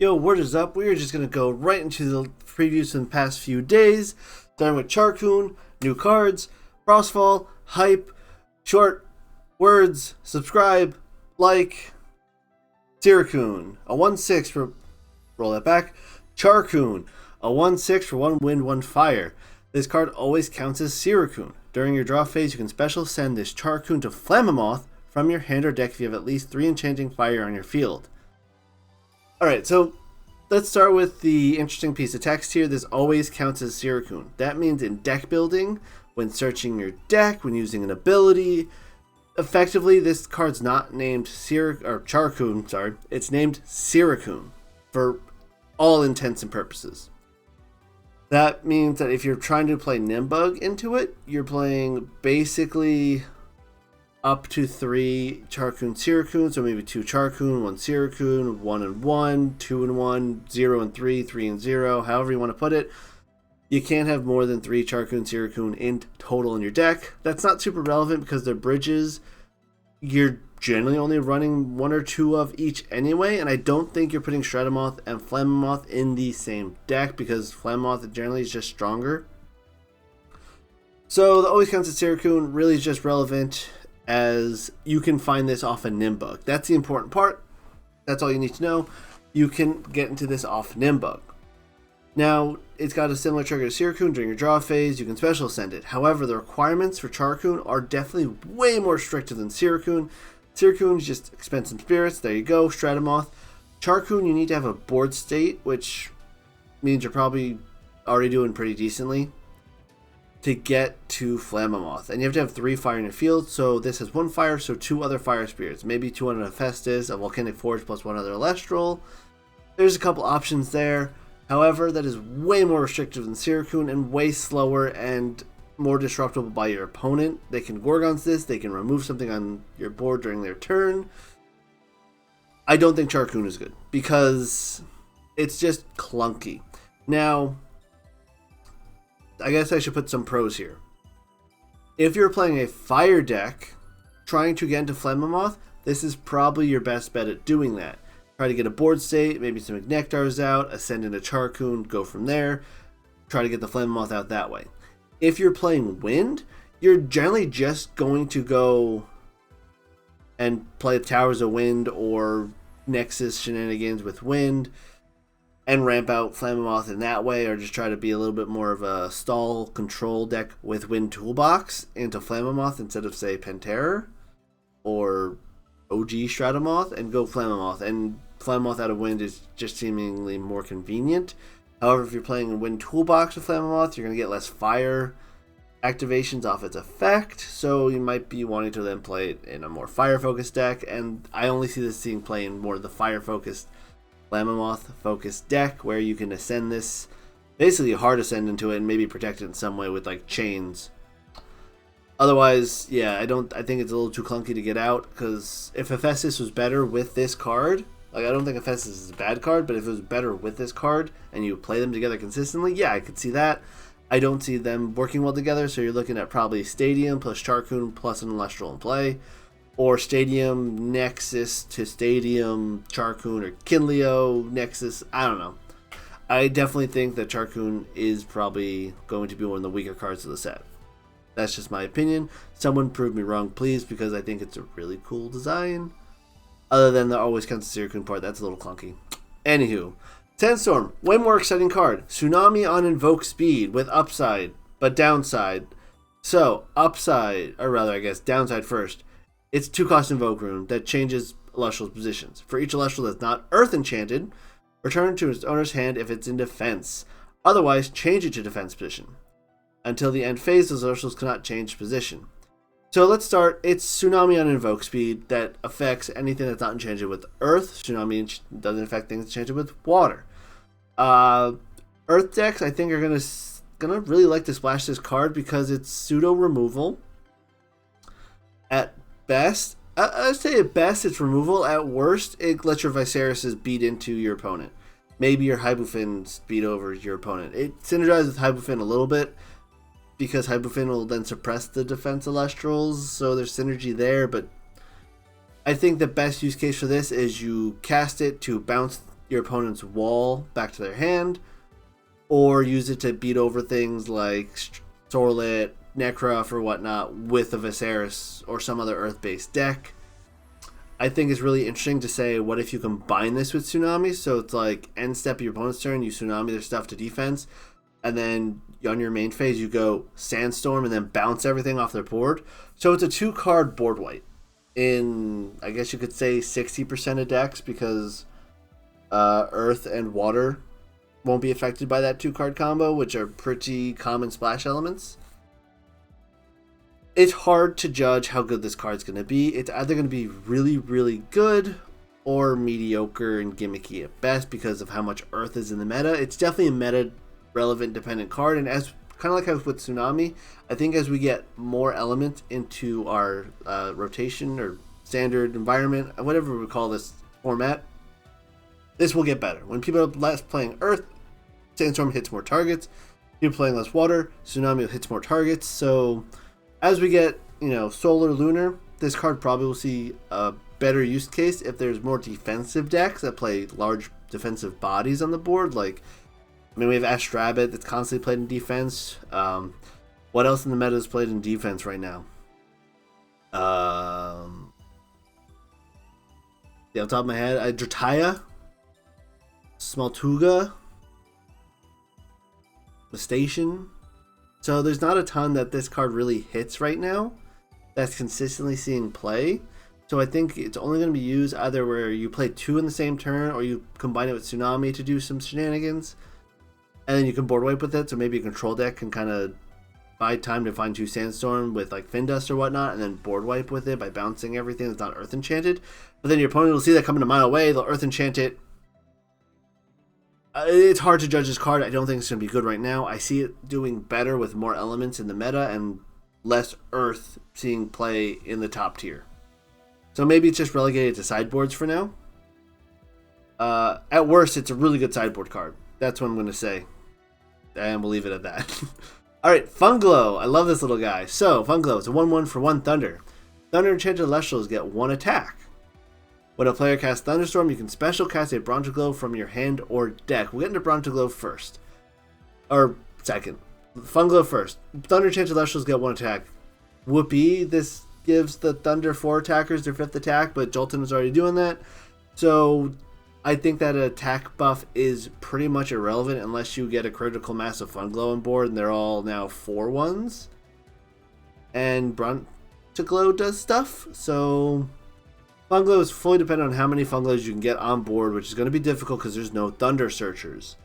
Yo, what is up? We are just going to go right into the previews from the past few days, starting with Charcoon, new cards, Frostfall, hype, short words, subscribe, like, Charcoon, a 1/6 for, roll that back, Charcoon, a 1/6 for 1 wind, 1 fire. This card always counts as Charcoon. During your draw phase, you can special send this Charcoon to Flammoth from your hand or deck if you have at least 3 enchanting fire on your field. Alright, so let's start with the interesting piece of text here. This always counts as Charcoon. That means in deck building, when searching your deck, when using an ability, effectively this card's not named Charcoon, sorry. It's named Charcoon for all intents and purposes. That means that if you're trying to play Nimbug into it, you're playing basically up to 3 Charcoon Charcoon, so maybe 2 Charcoon, 1 Charcoon, 1 and 1, 2 and 1, 0 and 3, 3 and 0, however you want to put it. You can't have more than 3 Charcoon Charcoon in total in your deck. That's not super relevant because they're bridges. You're generally only running 1 or 2 of each anyway, and I don't think you're putting Shreddamoth and Flammoth in the same deck because Flammoth generally is just stronger. So the always counts as Charcoon really is just relevant as you can find this off a Nimbug. That's the important part. That's all you need to know. You can get into this off Nimbug. Now, it's got a similar trigger to Charcoon. During your draw phase, you can special send it. However, the requirements for Charcoon are definitely way more stricter than Charcoon. Charcoon is just expend some spirits. There you go, Shreddamoth. Charcoon, you need to have a board state, which means you're probably already doing pretty decently to get to Flammoth. And you have to have 3 fire in your field, so this has 1 fire, so 2 other fire spirits. Maybe 2 on a Hephaestus, a Volcanic Forge, plus 1 other Elestral. There's a couple options there. However, that is way more restrictive than Charcoon and way slower and more disruptible by your opponent. They can Gorgons this, they can remove something on your board during their turn. I don't think Charcoon is good because it's just clunky. Now, I guess I should put some pros here. If you're playing a fire deck, trying to get into Flammoth, this is probably your best bet at doing that. Try to get a board state, maybe some Nectars out, ascend into Charcoon, go from there. Try to get the Flammoth out that way. If you're playing Wind, you're generally just going to go and play Towers of Wind or Nexus shenanigans with Wind and ramp out Flammoth in that way, or just try to be a little bit more of a stall control deck with Wind Toolbox into Flammoth instead of, say, Penterror or OG Shreddamoth, and go Flammoth. And Flammoth out of Wind is just seemingly more convenient. However, if you're playing a Wind Toolbox with Flammoth, you're going to get less fire activations off its effect, so you might be wanting to then play it in a more fire-focused deck, and I only see this being played in more of the fire-focused Flammoth-focused deck, where you can ascend this, basically hard ascend into it, and maybe protect it in some way with like chains. Otherwise, yeah, I think it's a little too clunky to get out, because if Hephaestus was better with this card, like I don't think Hephaestus is a bad card, but if it was better with this card, and you play them together consistently, yeah, I could see that. I don't see them working well together, so you're looking at probably Stadium plus Charcoon plus an Elestral in play, or Stadium, Nexus to Stadium, Charcoon, or Kinleo, Nexus, I don't know. I definitely think that Charcoon is probably going to be one of the weaker cards of the set. That's just my opinion. Someone prove me wrong, please, because I think it's a really cool design. Other than the always counts as Charcoon part, that's a little clunky. Anywho, Sandstorm, way more exciting card. Tsunami on Invoke Speed with upside, but downside. So, upside, or rather, I guess, downside first. It's 2-cost Invoke Rune that changes Elestral's positions. For each Elestral that's not Earth Enchanted, return it to its owner's hand if it's in defense. Otherwise, change it to defense position. Until the end phase, those Elestrals cannot change position. So let's start. It's Tsunami on Invoke Speed that affects anything that's not enchanted with Earth. Tsunami doesn't affect things enchanted with Water. Earth decks, I think, are gonna really like to splash this card because it's pseudo removal. At best, I'd say at best it's removal. At worst, it lets your Viserys beat into your opponent. Maybe your Hybufin beat over your opponent. It synergizes with Hybufin a little bit, because Hybufin will then suppress the defense Elestrals, so there's synergy there, but I think the best use case for this is you cast it to bounce your opponent's wall back to their hand, or use it to beat over things like Sorlet, Necrof, or whatnot with a Viserys or some other Earth-based deck. I think it's really interesting to say, what if you combine this with Tsunami? So it's like end step of your opponent's turn, you Tsunami their stuff to defense, and then on your main phase you go Sandstorm and then bounce everything off their board. So it's a 2-card board wipe in, I guess you could say, 60% of decks, because Earth and Water won't be affected by that 2-card combo, which are pretty common splash elements. It's hard to judge how good this card's going to be. It's either going to be really, really good or mediocre and gimmicky at best because of how much Earth is in the meta. It's definitely a meta-relevant dependent card, and as kind of like I was with Tsunami, I think as we get more elements into our rotation or standard environment, whatever we call this format, this will get better. When people are less playing Earth, Sandstorm hits more targets. You're playing less Water, Tsunami hits more targets. So as we get, Solar, Lunar, this card probably will see a better use case if there's more defensive decks that play large defensive bodies on the board. Like, we have Ash Rabbit that's constantly played in defense. What else in the meta is played in defense right now? On top of my head, Drataya, Smaltuga, the Station. So there's not a ton that this card really hits right now that's consistently seeing play. So I think it's only going to be used either where you play 2 in the same turn, or you combine it with Tsunami to do some shenanigans, and then you can board wipe with it. So maybe a control deck can kind of buy time to find 2 Sandstorm with like Findust or whatnot, and then board wipe with it by bouncing everything that's not Earth Enchanted. But then your opponent will see that coming a mile away, they'll Earth Enchant it. It's hard to judge this card. I don't think it's going to be good right now. I see it doing better with more elements in the meta and less Earth seeing play in the top tier. So maybe it's just relegated to sideboards for now. At worst, it's a really good sideboard card. That's what I'm going to say. And we'll leave it at that. Alright, Funglow. I love this little guy. So, Funglow is a 1/1 for 1 Thunder. Thunder Enchanted Elestrals get 1 attack. When a player casts Thunderstorm, you can special cast a Bronzeglow from your hand or deck. We'll get into Bronzeglow first. Or second. Funglow first. Thunder Enchanted Elestrals get 1 attack. Whoopee, this gives the Thunder 4 attackers their 5th attack, but Jolton was already doing that. So I think that attack buff is pretty much irrelevant unless you get a critical mass of Funglow on board, and they're all now 4/1s. And Bronzeglow does stuff, so Funglow is fully dependent on how many Funglows you can get on board, which is going to be difficult because there's no Thunder Searchers.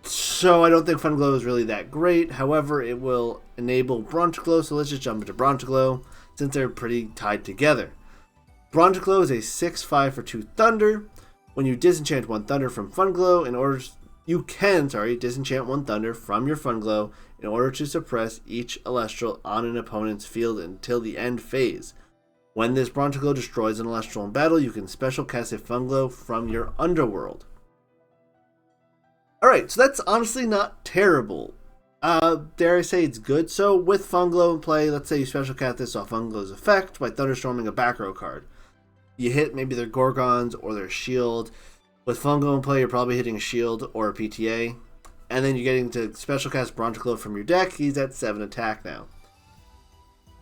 So I don't think Funglow is really that great. However, it will enable Bronzeglow, so let's just jump into Bronzeglow since they're pretty tied together. Bronzeglow is a 6/5 for 2 Thunder. When you disenchant 1 Thunder from Funglow, you can disenchant 1 Thunder from your Funglow in order to suppress each Elestral on an opponent's field until the end phase. When this Bronzeglow destroys an Elestral in battle, you can special cast a Funglow from your underworld. Alright, so that's honestly not terrible. Dare I say it's good. So with Funglow in play, let's say you special cast this off Funglow's effect by Thunderstorming a back row card. You hit maybe their Gorgons or their shield. With Funglow in play, you're probably hitting a shield or a PTA. And then you're getting to special cast Bronzeglow from your deck. He's at 7 attack now.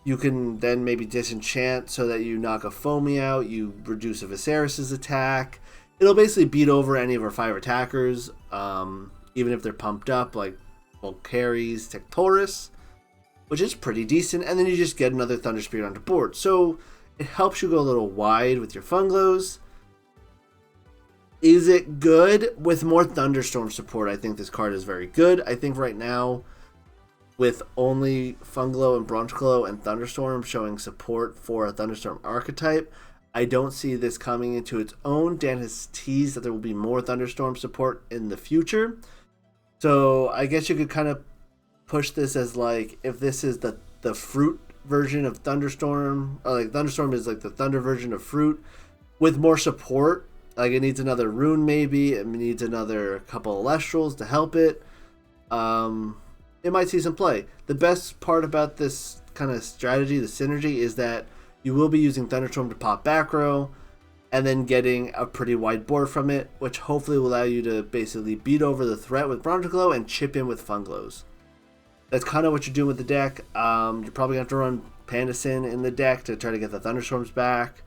You can then maybe disenchant so that you knock a Foamy out, you reduce a Viserys' attack. It'll basically beat over any of our 5 attackers, even if they're pumped up, like Volcaries, Tectorus, which is pretty decent, and then you just get another Thunder Spirit onto board. So it helps you go a little wide with your Funglows. Is it good? With more Thunderstorm support, I think this card is very good. I think right now, with only Funglow and Bronzeglow and Thunderstorm showing support for a Thunderstorm archetype, I don't see this coming into its own. Dan has teased that there will be more Thunderstorm support in the future. So I guess you could kind of push this as like, if this is the fruit version of Thunderstorm, or like Thunderstorm is like the Thunder version of fruit with more support. Like it needs another rune maybe, it needs another couple of Elestrals to help it. It might see some play. The best part about this kind of strategy, the synergy, is that you will be using Thunderstorm to pop back row, and then getting a pretty wide board from it, which hopefully will allow you to basically beat over the threat with Bronze Glow and chip in with Funguys. That's kind of what you're doing with the deck. You're probably going to have to run Pandasin in the deck to try to get the Thunderstorms back.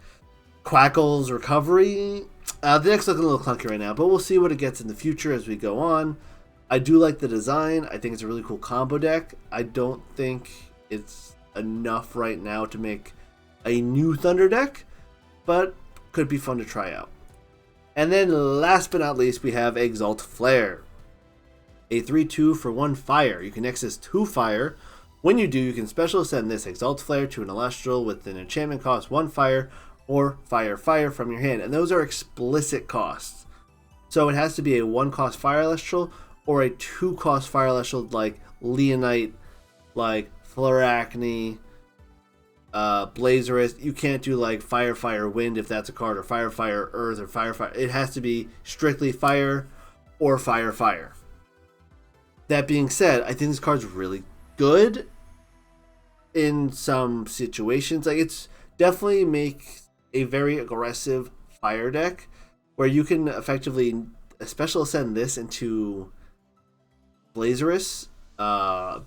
Quackle's Recovery. The deck's looking a little clunky right now, but we'll see what it gets in the future as we go on. I do like the design. I think it's a really cool combo deck. I don't think it's enough right now to make a new Thunder deck, but could be fun to try out. And then last but not least, we have Exaltair. A 3/2 for 1 fire. You can access 2 fire. When you do, you can special ascend this Exaltair to an Elestral with an enchantment cost 1 fire or fire from your hand. And those are explicit costs. So it has to be a 1 cost fire Elestral or a 2 cost fire Elestral like Leonite, like Flaracne, Blazerist. You can't do like fire wind if that's a card, or fire earth, or fire. It has to be strictly fire or fire. That being said, I think this card's really good in some situations. Like, it's definitely make a very aggressive fire deck where you can effectively special ascend this into Blazerist,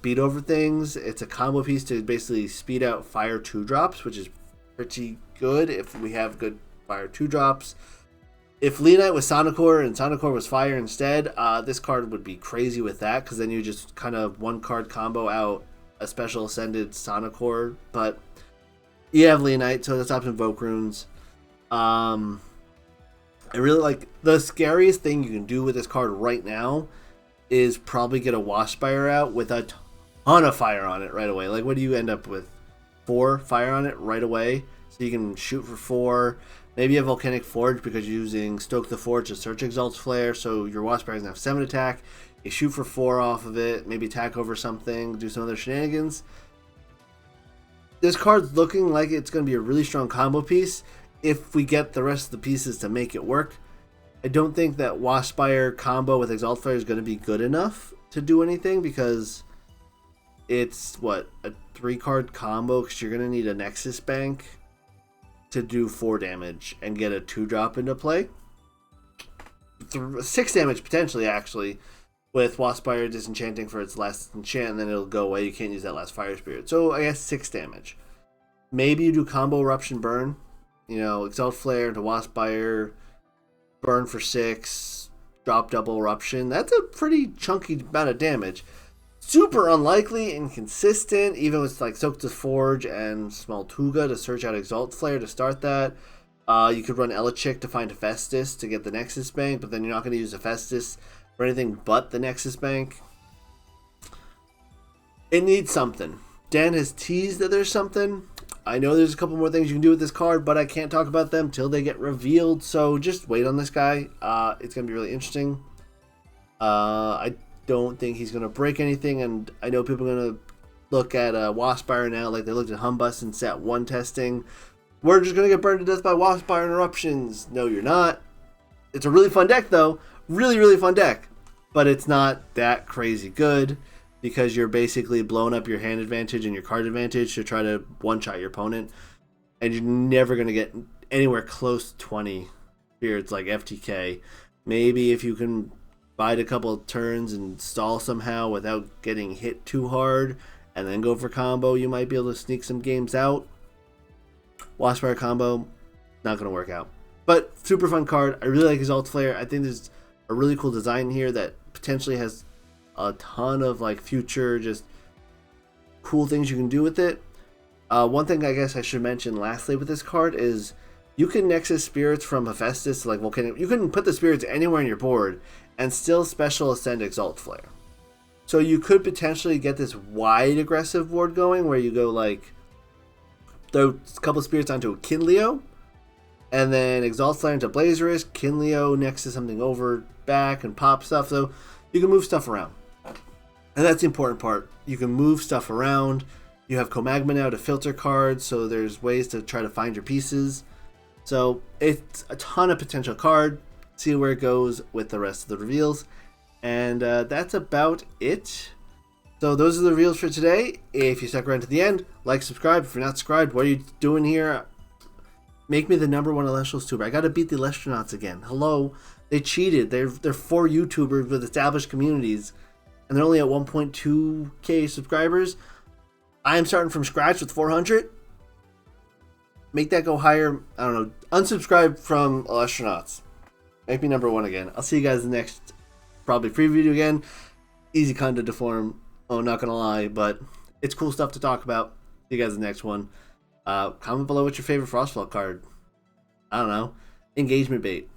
beat over things. It's a combo piece to basically speed out fire 2-drops, which is pretty good if we have good fire 2-drops. If Leonite was Sonicor and Sonicor was fire instead, this card would be crazy with that, because then you just kind of 1-card combo out a special ascended Sonicor. But you have Leonite, so that's option Invoke Runes. I really like the scariest thing you can do with this card right now is probably get a Washspire out with a ton of fire on it right away. Like, what do you end up with? 4 fire on it right away, so you can shoot for 4. Maybe a Volcanic Forge because you're using Stoke the Forge to search Exalt's Flare, so your Washspire is going to have 7 attack. You shoot for 4 off of it, maybe attack over something, do some other shenanigans. This card's looking like it's going to be a really strong combo piece if we get the rest of the pieces to make it work. I don't think that Washspire combo with Exaltair is going to be good enough to do anything, because it's, what, a 3-card combo, because you're going to need a Nexus Bank to do 4 damage and get a 2-drop into play. 6 damage potentially, actually, with Washspire disenchanting for its last enchant, and then it'll go away. You can't use that last Fire Spirit. So I guess 6 damage. Maybe you do combo Eruption Burn. You know, Exalt Flare into Washspire, burn for 6, drop double Eruption. That's a pretty chunky amount of damage. Super unlikely, inconsistent, even with like Soak the Forge and Small Tuga to search out Exalt Flare to start that. You could run Elichick to find Hephaestus to get the Nexus Bank, but then you're not going to use Hephaestus for anything but the Nexus Bank. It needs something. Dan has teased that there's something. I know there's a couple more things you can do with this card, but I can't talk about them till they get revealed, so just wait on this guy. It's going to be really interesting. I don't think he's going to break anything, and I know people are going to look at Washspire now like they looked at Humbus in set 1 testing. We're just going to get burned to death by Washspire and Eruptions. No, you're not. It's a really fun deck, though. Really, really fun deck. But it's not that crazy good, because you're basically blowing up your hand advantage and your card advantage to try to one-shot your opponent, and you're never going to get anywhere close to 20 spirits like FTK. Maybe if you can bide a couple of turns and stall somehow without getting hit too hard and then go for combo, you might be able to sneak some games out. Washspire combo, not going to work out. But super fun card. I really like his Alt Flare. I think there's a really cool design here that potentially has a ton of like future just cool things you can do with it. One thing I guess I should mention lastly with this card is you can Nexus Spirits from Hephaestus to like Volcanic. You can put the spirits anywhere on your board and still special ascend Exalt Flare. So you could potentially get this wide aggressive board going where you go like throw a couple spirits onto a Kinleo and then Exalt Flare into Blazerist, Kinleo Nexus something over back and pop stuff. So you can move stuff around. And that's the important part. You can move stuff around. You have Comagma now to filter cards, so there's ways to try to find your pieces. So it's a ton of potential card. See where it goes with the rest of the reveals. And that's about it. So those are the reveals for today. If you stuck around to the end, like, subscribe. If you're not subscribed, what are you doing here? Make me the #1 Elestrals tuber. I gotta beat the Elestrals again. Hello, they cheated. They're 4 YouTubers with established communities, and they're only at 1.2k subscribers. I am starting from scratch with 400. Make that go higher. I don't know. Unsubscribe from Elestrals. Make me #1 again. I'll see you guys in the next probably preview video again. Easy content to form. Oh, not gonna lie, but it's cool stuff to talk about. See you guys in the next one. Comment below what's your favorite Frostfall card. I don't know. Engagement bait.